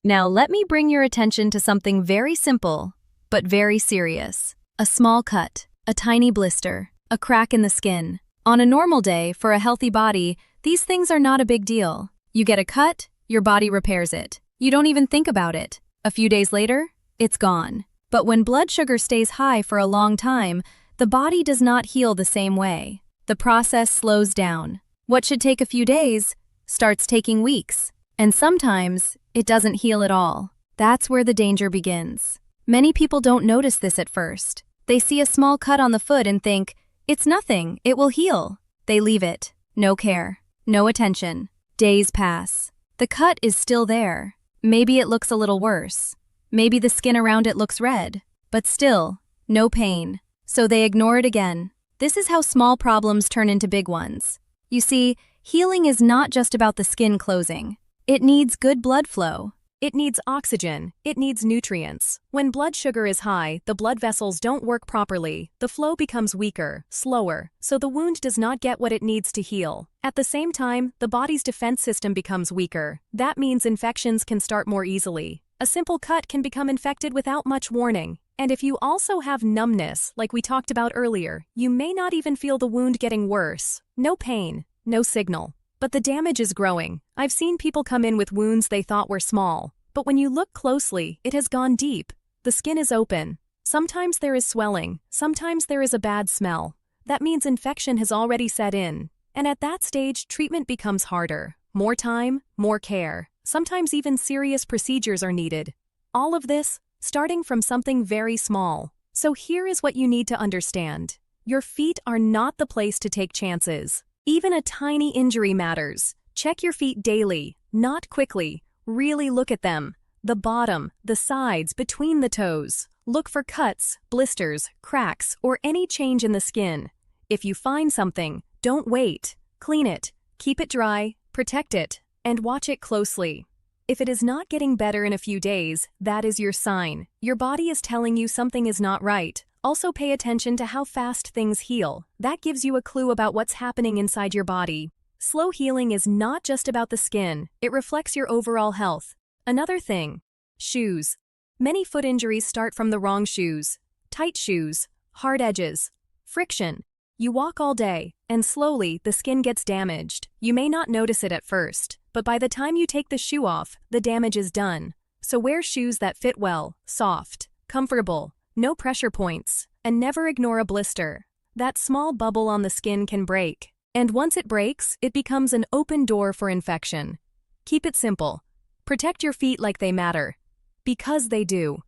Now let me bring your attention to something very simple, but very serious. A small cut, a tiny blister, a crack in the skin. On a normal day, for a healthy body, these things are not a big deal. You get a cut, your body repairs it. You don't even think about it. A few days later, it's gone. But when blood sugar stays high for a long time, the body does not heal the same way. The process slows down. What should take a few days starts taking weeks. And sometimes, it doesn't heal at all. That's where the danger begins. Many people don't notice this at first. They see a small cut on the foot and think, it's nothing, it will heal. They leave it. No care. No attention. Days pass. The cut is still there. Maybe it looks a little worse. Maybe the skin around it looks red. But still, no pain. So they ignore it again. This is how small problems turn into big ones. You see, healing is not just about the skin closing. It needs good blood flow. It needs oxygen. It needs nutrients. When blood sugar is high, the blood vessels don't work properly. The flow becomes weaker, slower, so the wound does not get what it needs to heal. At the same time, the body's defense system becomes weaker. That means infections can start more easily. A simple cut can become infected without much warning. And if you also have numbness, like we talked about earlier, you may not even feel the wound getting worse. No pain, no signal. But the damage is growing. I've seen people come in with wounds they thought were small. But when you look closely, it has gone deep. The skin is open. Sometimes there is swelling. Sometimes there is a bad smell. That means infection has already set in. And at that stage, treatment becomes harder. More time, more care. Sometimes even serious procedures are needed. All of this, starting from something very small. So here is what you need to understand. Your feet are not the place to take chances. Even a tiny injury matters. Check your feet daily, not quickly. Really look at them. The bottom, the sides, between the toes. Look for cuts, blisters, cracks, or any change in the skin. If you find something, don't wait. Clean it, keep it dry, protect it, and watch it closely. If it is not getting better in a few days, that is your sign. Your body is telling you something is not right. Also pay attention to how fast things heal. That gives you a clue about what's happening inside your body. Slow healing is not just about the skin, it reflects your overall health. Another thing, shoes. Many foot injuries start from the wrong shoes. Tight shoes, hard edges, friction. You walk all day, and slowly the skin gets damaged. You may not notice it at first, but by the time you take the shoe off, the damage is done. So wear shoes that fit well, soft, comfortable, no pressure points, and never ignore a blister. That small bubble on the skin can break. And once it breaks, it becomes an open door for infection. Keep it simple. Protect your feet like they matter. Because they do.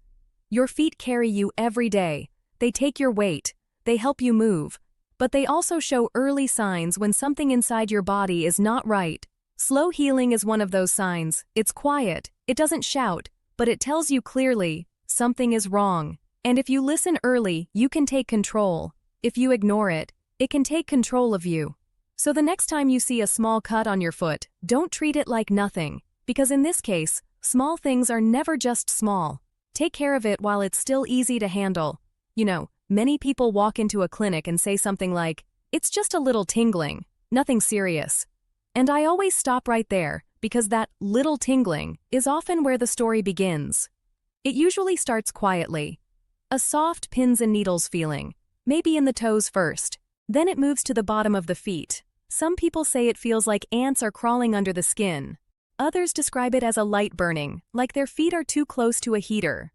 Your feet carry you every day. They take your weight. They help you move. But they also show early signs when something inside your body is not right. Slow healing is one of those signs. It's quiet. It doesn't shout. But it tells you clearly, something is wrong. And if you listen early, you can take control. If you ignore it, it can take control of you. So the next time you see a small cut on your foot, don't treat it like nothing. Because in this case, small things are never just small. Take care of it while it's still easy to handle. You know, many people walk into a clinic and say something like, it's just a little tingling, nothing serious. And I always stop right there, because that little tingling is often where the story begins. It usually starts quietly. A soft pins and needles feeling, maybe in the toes first. Then it moves to the bottom of the feet. Some people say it feels like ants are crawling under the skin. Others describe it as a light burning, like their feet are too close to a heater.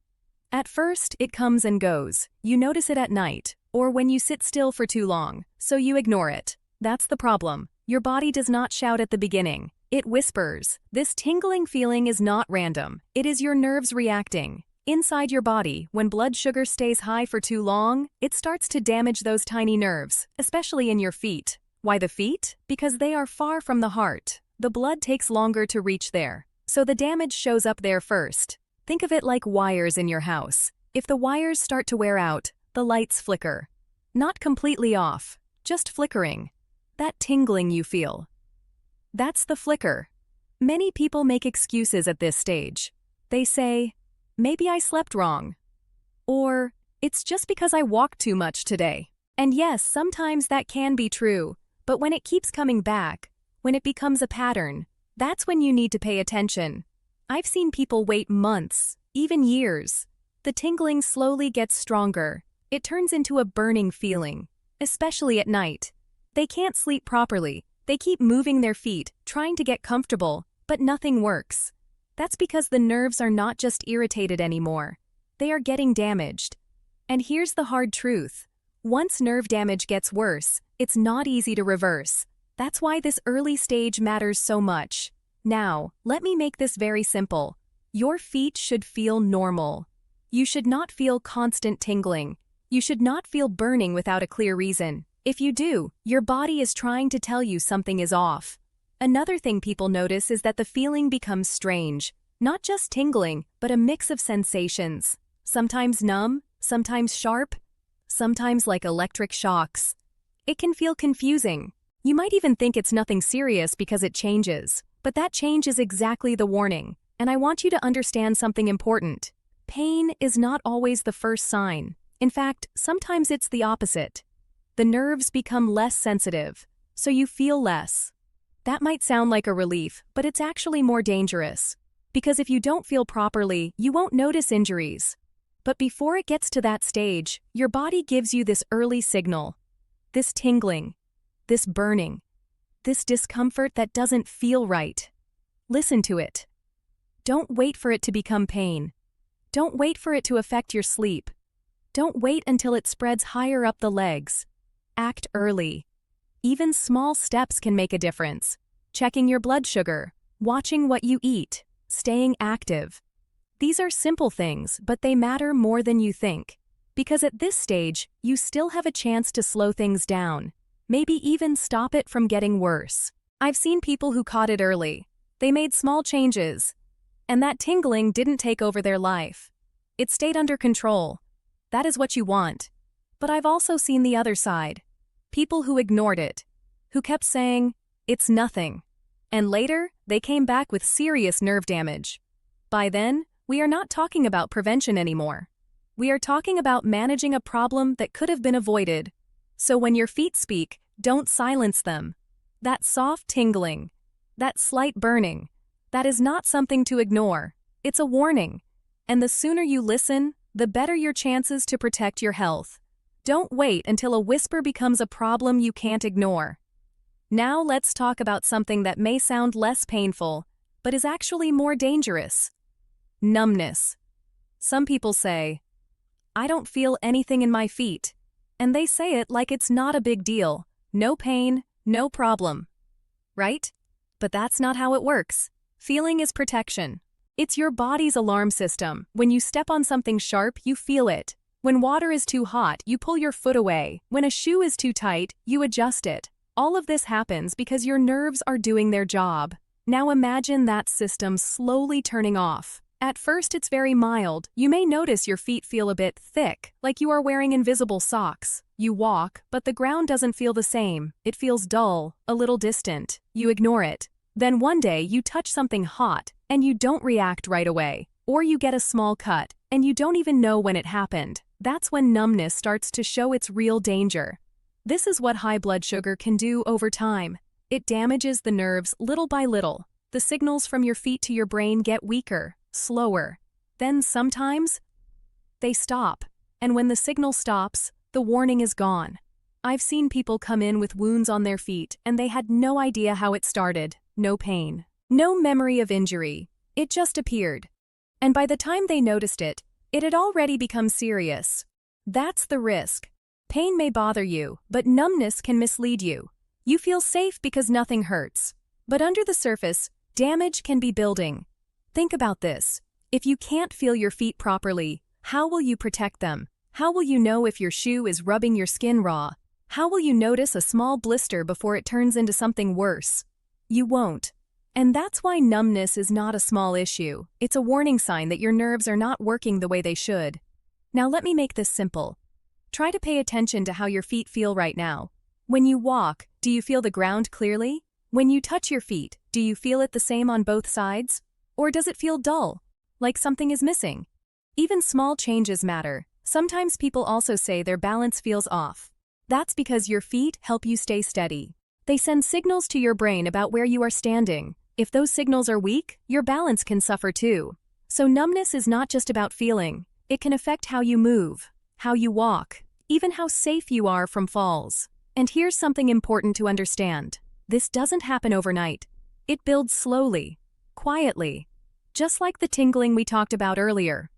At first, it comes and goes. You notice it at night, or when you sit still for too long, so you ignore it. That's the problem. Your body does not shout at the beginning. It whispers. This tingling feeling is not random. It is your nerves reacting. Inside your body, when blood sugar stays high for too long, it starts to damage those tiny nerves, especially in your feet. Why the feet? Because they are far from the heart. The blood takes longer to reach there, so the damage shows up there first. Think of it like wires in your house. If the wires start to wear out, the lights flicker. Not completely off, just flickering. That tingling you feel. That's the flicker. Many people make excuses at this stage. They say, maybe I slept wrong. Or, it's just because I walked too much today. And yes, sometimes that can be true, but when it keeps coming back, when it becomes a pattern, that's when you need to pay attention. I've seen people wait months, even years. The tingling slowly gets stronger. It turns into a burning feeling, especially at night. They can't sleep properly. They keep moving their feet, trying to get comfortable, but nothing works. That's because the nerves are not just irritated anymore. They are getting damaged. And here's the hard truth. Once nerve damage gets worse, it's not easy to reverse. That's why this early stage matters so much. Now, let me make this very simple. Your feet should feel normal. You should not feel constant tingling. You should not feel burning without a clear reason. If you do, your body is trying to tell you something is off. Another thing people notice is that the feeling becomes strange. Not just tingling, but a mix of sensations. Sometimes numb, sometimes sharp, sometimes like electric shocks. It can feel confusing. You might even think it's nothing serious because it changes. But that change is exactly the warning. And I want you to understand something important. Pain is not always the first sign. In fact, sometimes it's the opposite. The nerves become less sensitive, so you feel less. That might sound like a relief, but it's actually more dangerous. Because if you don't feel properly, you won't notice injuries. But before it gets to that stage, your body gives you this early signal. This tingling, this burning, this discomfort that doesn't feel right. Listen to it. Don't wait for it to become pain. Don't wait for it to affect your sleep. Don't wait until it spreads higher up the legs. Act early. Even small steps can make a difference. Checking your blood sugar, watching what you eat, staying active. These are simple things, but they matter more than you think. Because at this stage, you still have a chance to slow things down. Maybe even stop it from getting worse. I've seen people who caught it early. They made small changes. And that tingling didn't take over their life. It stayed under control. That is what you want. But I've also seen the other side. People who ignored it. Who kept saying, "It's nothing." And later, they came back with serious nerve damage. By then, we are not talking about prevention anymore. We are talking about managing a problem that could have been avoided. So when your feet speak, don't silence them. That soft tingling, that slight burning, that is not something to ignore. It's a warning. And the sooner you listen, the better your chances to protect your health. Don't wait until a whisper becomes a problem you can't ignore. Now let's talk about something that may sound less painful, but is actually more dangerous. Numbness. Some people say, "I don't feel anything in my feet." And they say it like it's not a big deal. No pain, no problem. Right? But that's not how it works. Feeling is protection. It's your body's alarm system. When you step on something sharp, you feel it. When water is too hot, you pull your foot away. When a shoe is too tight, you adjust it. All of this happens because your nerves are doing their job. Now imagine that system slowly turning off. At first it's very mild. You may notice your feet feel a bit thick, like you are wearing invisible socks. You walk, but the ground doesn't feel the same. It feels dull, a little distant. You ignore it. Then one day you touch something hot, and you don't react right away. Or you get a small cut, and you don't even know when it happened. That's when numbness starts to show its real danger. This is what high blood sugar can do over time. It damages the nerves little by little. The signals from your feet to your brain get weaker, slower. Then sometimes, they stop. And when the signal stops, the warning is gone. I've seen people come in with wounds on their feet, and they had no idea how it started. No pain. No memory of injury. It just appeared. And by the time they noticed it, it had already become serious. That's the risk. Pain may bother you, but numbness can mislead you. You feel safe because nothing hurts. But under the surface, damage can be building. Think about this. If you can't feel your feet properly, how will you protect them? How will you know if your shoe is rubbing your skin raw? How will you notice a small blister before it turns into something worse? You won't. And that's why numbness is not a small issue. It's a warning sign that your nerves are not working the way they should. Now let me make this simple. Try to pay attention to how your feet feel right now. When you walk, do you feel the ground clearly? When you touch your feet, do you feel it the same on both sides? Or does it feel dull, like something is missing? Even small changes matter. Sometimes people also say their balance feels off. That's because your feet help you stay steady. They send signals to your brain about where you are standing. If those signals are weak, your balance can suffer too. So numbness is not just about feeling. It can affect how you move, how you walk, even how safe you are from falls. And here's something important to understand. This doesn't happen overnight. It builds slowly, quietly, just like the tingling we talked about earlier.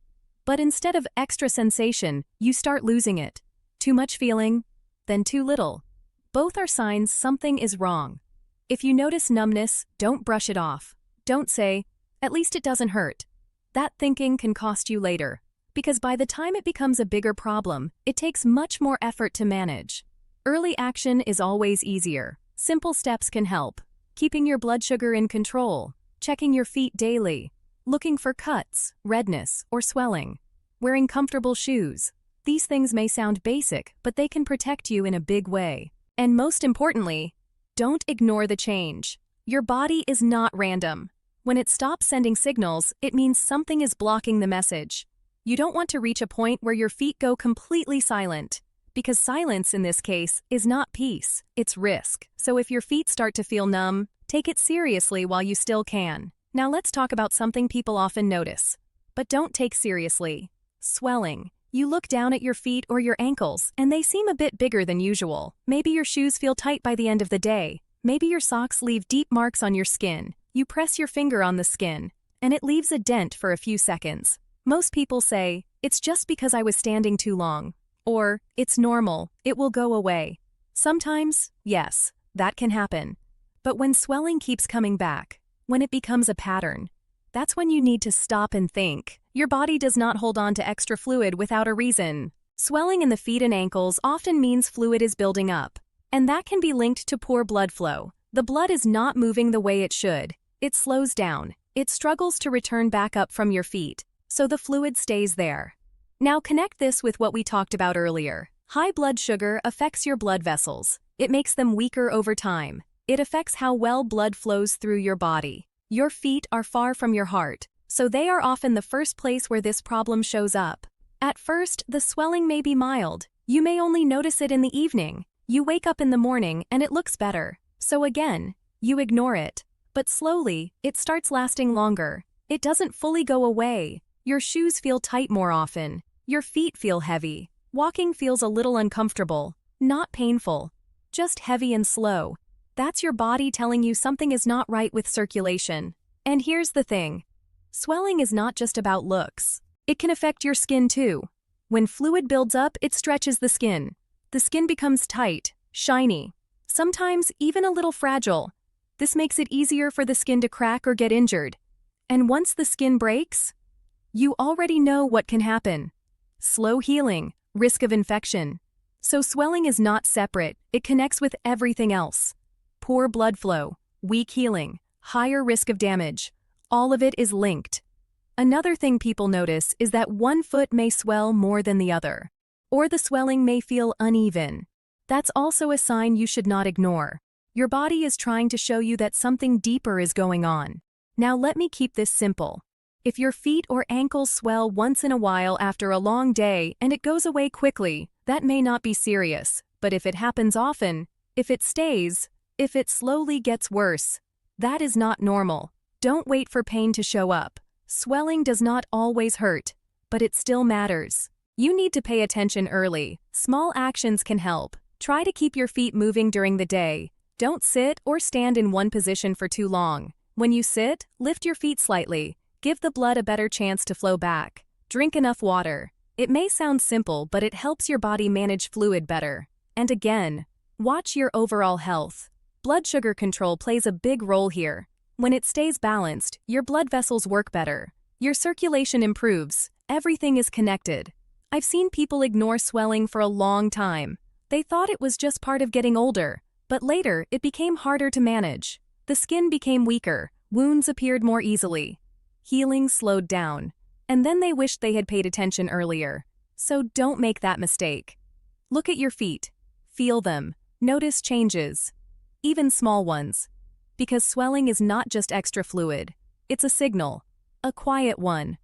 But instead of extra sensation, you start losing it. Too much feeling, then too little. Both are signs something is wrong. If you notice numbness, don't brush it off. Don't say, "At least it doesn't hurt." That thinking can cost you later, because by the time it becomes a bigger problem, it takes much more effort to manage. Early action is always easier. Simple steps can help. Keeping your blood sugar in control, checking your feet daily, looking for cuts, redness, or swelling, wearing comfortable shoes. These things may sound basic, but they can protect you in a big way. And most importantly, don't ignore the change. Your body is not random. When it stops sending signals, it means something is blocking the message. You don't want to reach a point where your feet go completely silent. Because silence in this case is not peace, it's risk. So if your feet start to feel numb, take it seriously while you still can. Now let's talk about something people often notice, but don't take seriously. Swelling. You look down at your feet or your ankles, and they seem a bit bigger than usual. Maybe your shoes feel tight by the end of the day. Maybe your socks leave deep marks on your skin. You press your finger on the skin, and it leaves a dent for a few seconds. Most people say, "It's just because I was standing too long." Or, "It's normal, it will go away." Sometimes, yes, that can happen. But when swelling keeps coming back, when it becomes a pattern, that's when you need to stop and think. Your body does not hold on to extra fluid without a reason. Swelling in the feet and ankles often means fluid is building up, and that can be linked to poor blood flow. The blood is not moving the way it should. It slows down. It struggles to return back up from your feet, so the fluid stays there. Now connect this with what we talked about earlier. High blood sugar affects your blood vessels. It makes them weaker over time. It affects how well blood flows through your body. Your feet are far from your heart, so they are often the first place where this problem shows up. At first, the swelling may be mild. You may only notice it in the evening. You wake up in the morning and it looks better. So again, you ignore it. But slowly, it starts lasting longer. It doesn't fully go away. Your shoes feel tight more often. Your feet feel heavy. Walking feels a little uncomfortable. Not painful. Just heavy and slow. That's your body telling you something is not right with circulation. And here's the thing. Swelling is not just about looks. It can affect your skin too. When fluid builds up, it stretches the skin. The skin becomes tight, shiny, sometimes even a little fragile. This makes it easier for the skin to crack or get injured. And once the skin breaks, you already know what can happen. Slow healing, risk of infection. So swelling is not separate, it connects with everything else. Poor blood flow, weak healing, higher risk of damage. All of it is linked. Another thing people notice is that one foot may swell more than the other, or the swelling may feel uneven. That's also a sign you should not ignore. Your body is trying to show you that something deeper is going on. Now let me keep this simple. If your feet or ankles swell once in a while after a long day and it goes away quickly, that may not be serious. But if it happens often, if it stays, if it slowly gets worse, that is not normal. Don't wait for pain to show up. Swelling does not always hurt, but it still matters. You need to pay attention early. Small actions can help. Try to keep your feet moving during the day. Don't sit or stand in one position for too long. When you sit, lift your feet slightly. Give the blood a better chance to flow back. Drink enough water. It may sound simple, but it helps your body manage fluid better. And again, watch your overall health. Blood sugar control plays a big role here. When it stays balanced, your blood vessels work better. Your circulation improves. Everything is connected. I've seen people ignore swelling for a long time. They thought it was just part of getting older, but later it became harder to manage. The skin became weaker, wounds appeared more easily. Healing slowed down, and then they wished they had paid attention earlier. So don't make that mistake. Look at your feet. Feel them. Notice changes. Even small ones. Because swelling is not just extra fluid. It's a signal. A quiet one.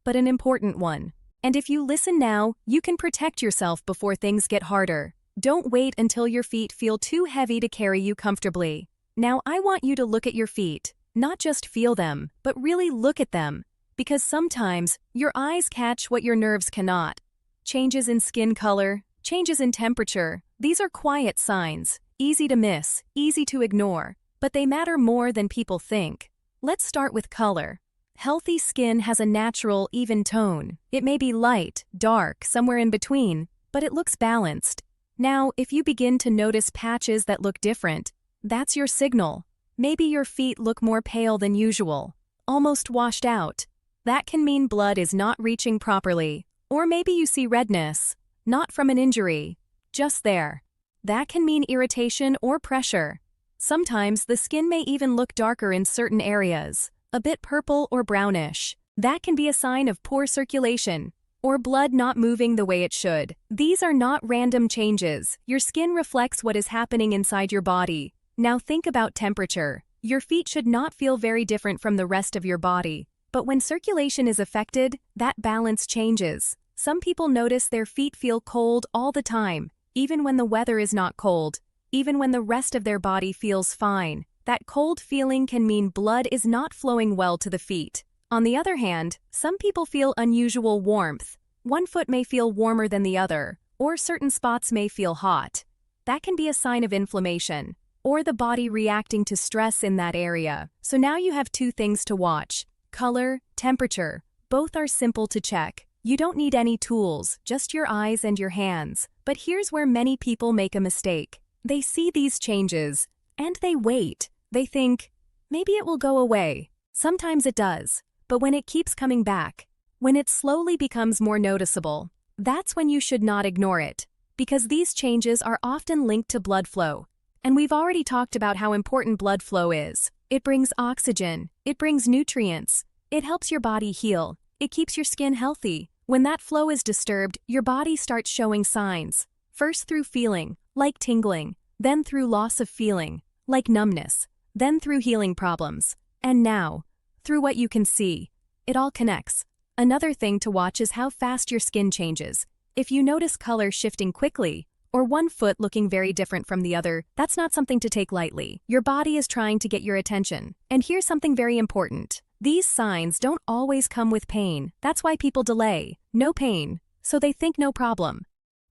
But an important one. And if you listen now, you can protect yourself before things get harder. Don't wait until your feet feel too heavy to carry you comfortably. Now I want you to look at your feet. Not just feel them, but really look at them. Because sometimes, your eyes catch what your nerves cannot. Changes in skin color, changes in temperature, these are quiet signs, easy to miss, easy to ignore, but they matter more than people think. Let's start with color. Healthy skin has a natural, even tone. It may be light, dark, somewhere in between, but it looks balanced. Now, if you begin to notice patches that look different, that's your signal. Maybe your feet look more pale than usual, almost washed out. That can mean blood is not reaching properly. Or maybe you see redness, not from an injury, just there. That can mean irritation or pressure. Sometimes the skin may even look darker in certain areas, a bit purple or brownish. That can be a sign of poor circulation, or blood not moving the way it should. These are not random changes. Your skin reflects what is happening inside your body. Now think about temperature. Your feet should not feel very different from the rest of your body. But when circulation is affected, that balance changes. Some people notice their feet feel cold all the time, even when the weather is not cold, even when the rest of their body feels fine. That cold feeling can mean blood is not flowing well to the feet. On the other hand, some people feel unusual warmth. One foot may feel warmer than the other, or certain spots may feel hot. That can be a sign of inflammation, or the body reacting to stress in that area. So now you have two things to watch. Color, temperature, both are simple to check. You don't need any tools, just your eyes and your hands. But here's where many people make a mistake. They see these changes, and they wait. They think, maybe it will go away. Sometimes it does, but when it keeps coming back, when it slowly becomes more noticeable, that's when you should not ignore it. Because these changes are often linked to blood flow. And we've already talked about how important blood flow is. It brings oxygen, it brings nutrients, it helps your body heal, it keeps your skin healthy. When that flow is disturbed, your body starts showing signs. First through feeling, like tingling, then through loss of feeling, like numbness, then through healing problems, and now, through what you can see. It all connects. Another thing to watch is how fast your skin changes. If you notice color shifting quickly, or one foot looking very different from the other, that's not something to take lightly. Your body is trying to get your attention. And here's something very important. These signs don't always come with pain. That's why people delay. No pain, so they think no problem.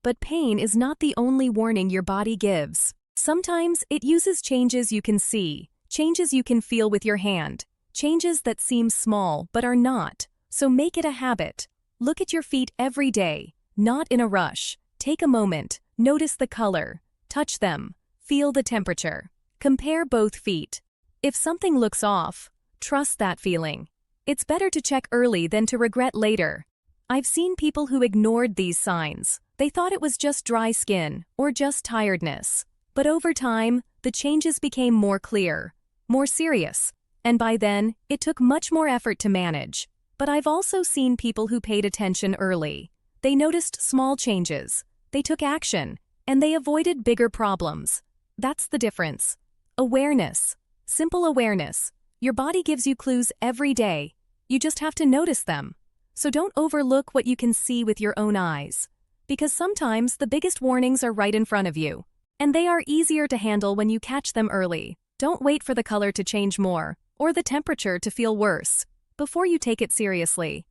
But pain is not the only warning your body gives. Sometimes it uses changes you can see, changes you can feel with your hand, changes that seem small but are not. So make it a habit. Look at your feet every day, not in a rush. Take a moment. Notice the color, touch them, feel the temperature. Compare both feet. If something looks off, trust that feeling. It's better to check early than to regret later. I've seen people who ignored these signs. They thought it was just dry skin or just tiredness. But over time, the changes became more clear, more serious. And by then, it took much more effort to manage. But I've also seen people who paid attention early. They noticed small changes. They took action, and they avoided bigger problems. That's the difference. Awareness. Simple awareness. Your body gives you clues every day. You just have to notice them. So don't overlook what you can see with your own eyes. Because sometimes the biggest warnings are right in front of you. And they are easier to handle when you catch them early. Don't wait for the color to change more, or the temperature to feel worse, before you take it seriously.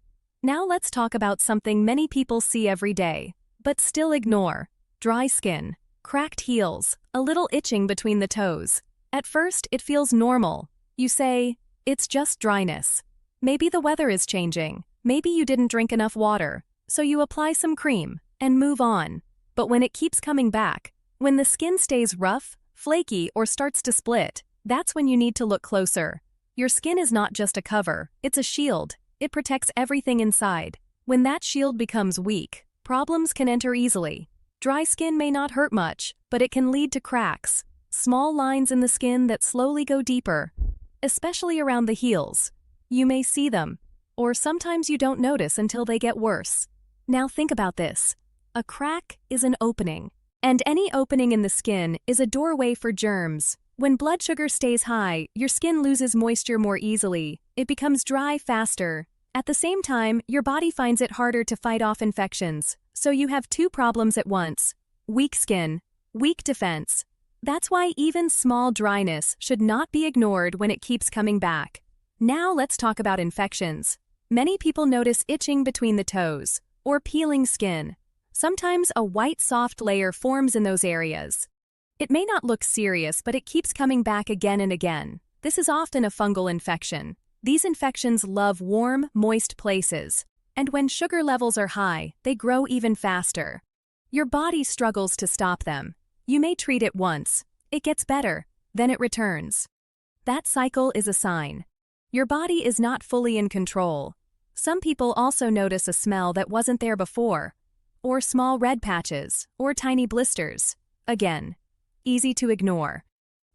Now let's talk about something many people see every day, but still ignore. Dry skin, cracked heels, a little itching between the toes. At first, it feels normal. You say, it's just dryness. Maybe the weather is changing. Maybe you didn't drink enough water. So you apply some cream and move on. But when it keeps coming back, when the skin stays rough, flaky, or starts to split, that's when you need to look closer. Your skin is not just a cover, it's a shield. It protects everything inside. When that shield becomes weak, problems can enter easily. Dry skin may not hurt much, but it can lead to cracks, small lines in the skin that slowly go deeper, especially around the heels. You may see them, or sometimes you don't notice until they get worse. Now think about this. A crack is an opening, and any opening in the skin is a doorway for germs. When blood sugar stays high, your skin loses moisture more easily. It becomes dry faster. At the same time, your body finds it harder to fight off infections. So you have two problems at once. Weak skin, weak defense. That's why even small dryness should not be ignored when it keeps coming back. Now let's talk about infections. Many people notice itching between the toes, or peeling skin. Sometimes a white soft layer forms in those areas. It may not look serious, but it keeps coming back again and again. This is often a fungal infection. These infections love warm, moist places, and when sugar levels are high, they grow even faster. Your body struggles to stop them. You may treat it once, it gets better, then it returns. That cycle is a sign. Your body is not fully in control. Some people also notice a smell that wasn't there before, or small red patches, or tiny blisters. Again, easy to ignore.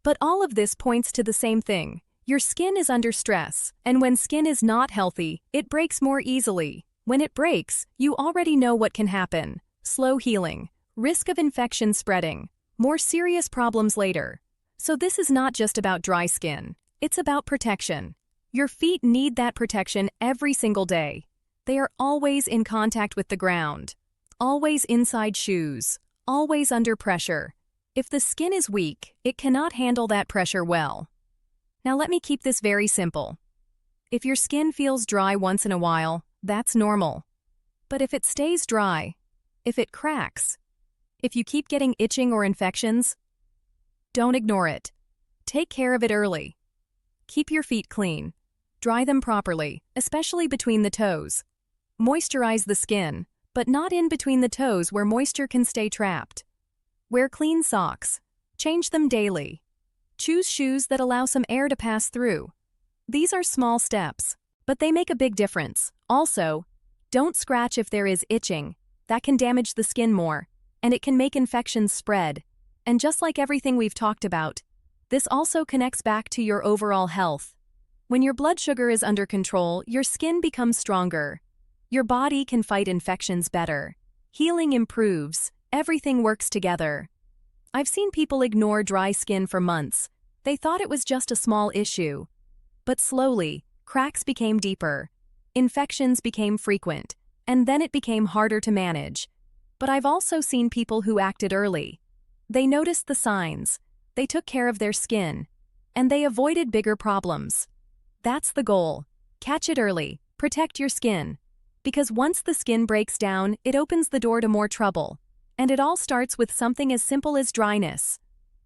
But all of this points to the same thing. Your skin is under stress, and when skin is not healthy, it breaks more easily. When it breaks, you already know what can happen. Slow healing, risk of infection spreading, more serious problems later. So this is not just about dry skin. It's about protection. Your feet need that protection every single day. They are always in contact with the ground, always inside shoes, always under pressure. If the skin is weak, it cannot handle that pressure well. Now let me keep this very simple. If your skin feels dry once in a while, that's normal. But if it stays dry, if it cracks, if you keep getting itching or infections, don't ignore it. Take care of it early. Keep your feet clean. Dry them properly, especially between the toes. Moisturize the skin, but not in between the toes where moisture can stay trapped. Wear clean socks. Change them daily. Choose shoes that allow some air to pass through. These are small steps, but they make a big difference. Also, don't scratch if there is itching. That can damage the skin more, and it can make infections spread. And just like everything we've talked about, this also connects back to your overall health. When your blood sugar is under control, your skin becomes stronger. Your body can fight infections better. Healing improves. Everything works together. I've seen people ignore dry skin for months. They thought it was just a small issue. But slowly, cracks became deeper. Infections became frequent, and then it became harder to manage. But I've also seen people who acted early. They noticed the signs, they took care of their skin, and they avoided bigger problems. That's the goal. Catch it early, protect your skin. Because once the skin breaks down, it opens the door to more trouble. And it all starts with something as simple as dryness.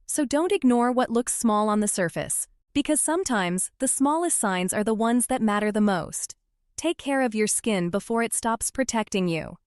So don't ignore what looks small on the surface, because sometimes the smallest signs are the ones that matter the most. Take care of your skin before it stops protecting you.